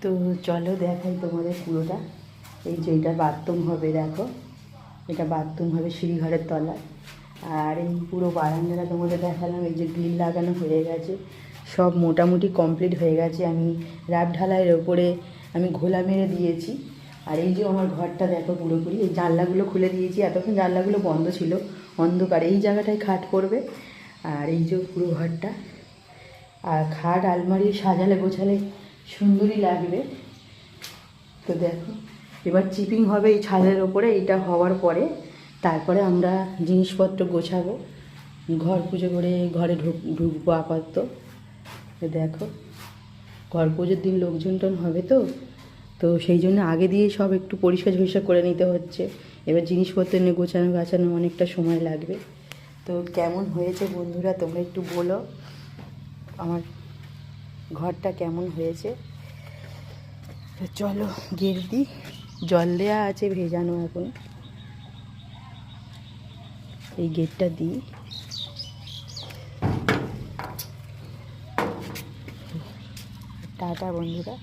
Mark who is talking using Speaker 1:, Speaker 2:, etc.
Speaker 1: তো চলো দেখাই তোমাদের পুরোটা। এই যে এটা বাথরুম হবে, দেখো এটা বাথরুম হবে সিঁড়িঘরের তলায়। আর এই পুরো বারান্দাটা তোমাদের দেখালাম। এই যে গ্রিল লাগানো হয়ে গেছে, সব মোটামুটি কমপ্লিট হয়ে গেছে। আমি রাব ঢালাইয়ের ওপরে আমি ঘোলা মেরে দিয়েছি। আর এই যে আমার ঘরটা দেখো পুরোপুরি, এই জানলাগুলো খুলে দিয়েছি, এতক্ষণ জানলাগুলো বন্ধ ছিল, অন্ধকার। এই জায়গাটায় খাট পড়বে। আর এই যে পুরো ঘরটা, আর খাট আলমারি সাজালে গোছালে সুন্দরই লাগবে। তো দেখো এবার চিপিং হবে এই ছাদের ওপরে। এইটা হওয়ার পরে তারপরে আমরা জিনিসপত্র গোছাবো, ঘর পুজো করে ঘরে ঢুকবো আপাতত। দেখো ঘর পুজোর দিন লোকজন হবে, তো সেই জন্য আগে দিয়ে সব একটু পরিষ্কার করে নিতে হচ্ছে। এবার জিনিসপত্র নিয়ে গোছানো গাছানো অনেকটা সময় লাগবে। তো কেমন হয়েছে বন্ধুরা তোমরা একটু বলো, আমার ঘরটা কেমন হয়েছে। তো চলো গেট দিই, জল দেওয়া আছে ভেজানো এখন, এই গেটটা দিই। টাটা বন্ধুরা।